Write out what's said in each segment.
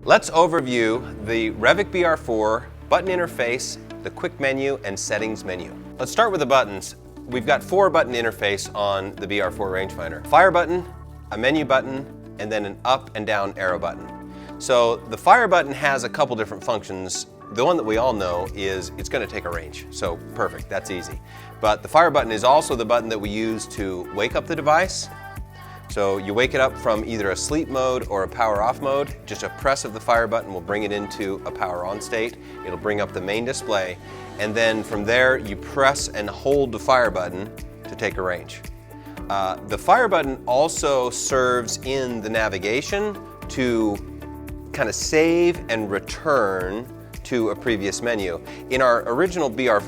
Let's overview the Revic BR4 button interface, the quick menu, and settings menu. Let's start with the buttons. We've got 4 button interface on the BR4 rangefinder. Fire button, a menu button, and then an up and down arrow button. So the fire button has a couple different functions. The one that we all know is it's going to take a range. So perfect, that's easy. But the fire button is also the button that we use to wake up the device. So you wake it up from either a sleep mode or a power off mode. Just a press of the fire button will bring it into a power on state. It'll bring up the main display. And then from there, you press and hold the fire button to take a range. The fire button also serves in the navigation to kind of save and return to a previous menu. In our original BR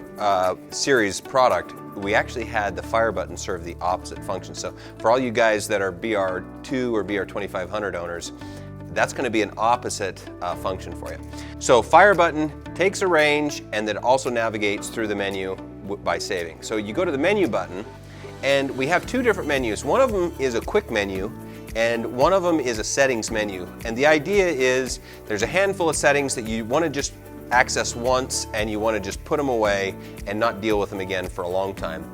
series product, we actually had the fire button serve the opposite function. So for all you guys that are BR2 or BR2500 owners, that's going to be an opposite function for you. So fire button takes a range and then also navigates through the menu by saving. So you go to the menu button and we have 2 different menus. One of them is a quick menu and one of them is a settings menu. And the idea is there's a handful of settings that you want to just access once and you want to just put them away and not deal with them again for a long time.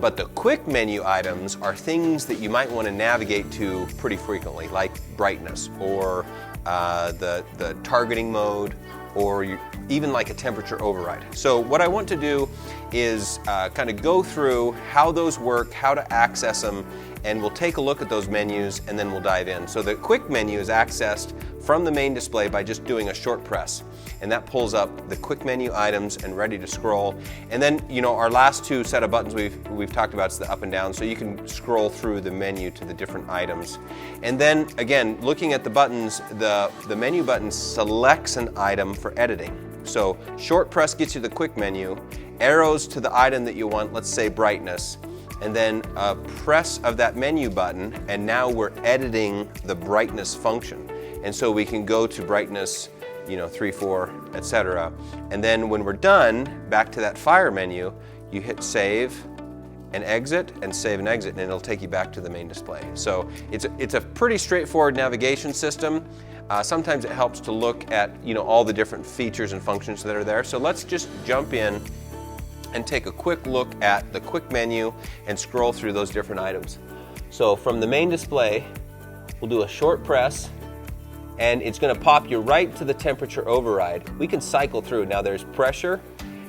But the quick menu items are things that you might want to navigate to pretty frequently, like brightness or the targeting mode, or even like a temperature override. So what I want to do is kind of go through how those work, how to access them, and we'll take a look at those menus and then we'll dive in. So the quick menu is accessed from the main display by just doing a short press, and that pulls up the quick menu items and ready to scroll. And then, you know, our last 2 set of buttons we've talked about is the up and down, so you can scroll through the menu to the different items. And then again, looking at the buttons, the menu button selects an item for editing. So short press gets you the quick menu, arrows to the item that you want, let's say brightness, and then a press of that menu button, and now we're editing the brightness function. And so we can go to brightness, you know, 3, 4, etc. And then when we're done, back to that fire menu, you hit save and exit, and save and exit, and it'll take you back to the main display. So it's a pretty straightforward navigation system. Sometimes it helps to look at, you know, all the different features and functions that are there. So let's just jump in and take a quick look at the quick menu and scroll through those different items. So from the main display, we'll do a short press, and it's going to pop you right to the temperature override. We can cycle through. Now there's pressure,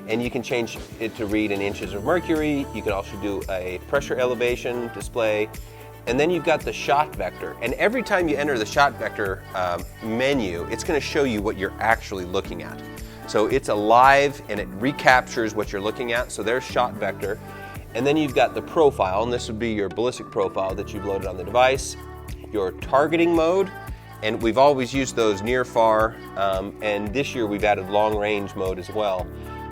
and you can change it to read in inches of mercury. You can also do a pressure elevation display. And then you've got the shot vector. And every time you enter the shot vector menu, it's going to show you what you're actually looking at. So it's alive and it recaptures what you're looking at. So there's shot vector. And then you've got the profile, and this would be your ballistic profile that you've loaded on the device, your targeting mode, and we've always used those near far, and this year we've added long range mode as well.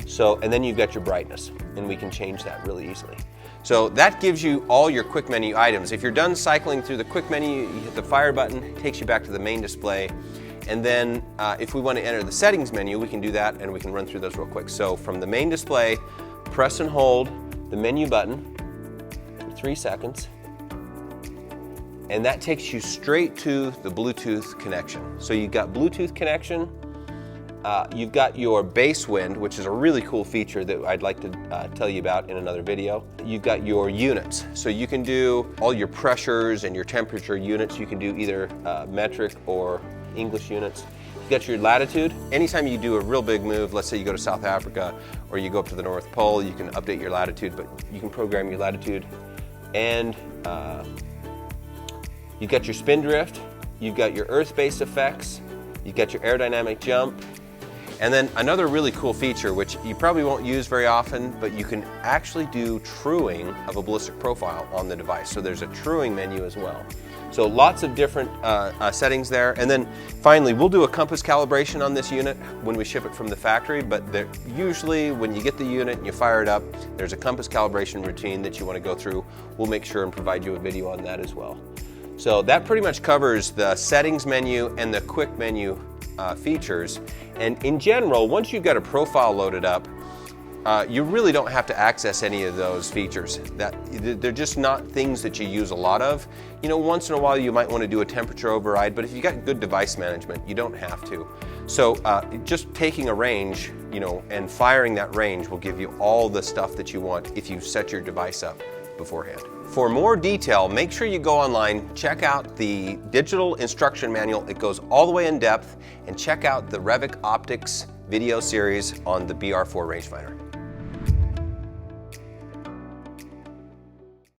So, and then you've got your brightness, and we can change that really easily. So that gives you all your quick menu items. If you're done cycling through the quick menu, you hit the fire button, it takes you back to the main display. And then if we want to enter the settings menu, we can do that, and we can run through those real quick. So from the main display, press and hold the menu button for 3 seconds. And that takes you straight to the Bluetooth connection. So you've got Bluetooth connection, you've got your base wind, which is a really cool feature that I'd like to tell you about in another video. You've got your units. So you can do all your pressures and your temperature units. You can do either metric or English units. You've got your latitude. Anytime you do a real big move, let's say you go to South Africa or you go up to the North Pole, you can update your latitude, but you can program your latitude. And you've got your spin drift, you've got your earth-based effects, you've got your aerodynamic jump, and then another really cool feature, which you probably won't use very often, but you can actually do truing of a ballistic profile on the device. So there's a truing menu as well. So lots of different settings there. And then finally, we'll do a compass calibration on this unit when we ship it from the factory, but usually when you get the unit and you fire it up, there's a compass calibration routine that you want to go through. We'll make sure and provide you a video on that as well. So that pretty much covers the settings menu and the quick menu features. And in general, once you've got a profile loaded up, you really don't have to access any of those features. They're just not things that you use a lot of. You know, once in a while you might want to do a temperature override, but if you've got good device management, you don't have to. So just taking a range, you know, and firing that range will give you all the stuff that you want if you set your device up beforehand. For more detail, make sure you go online, check out the digital instruction manual. It goes all the way in depth, and check out the Revic Optics video series on the BR4 rangefinder.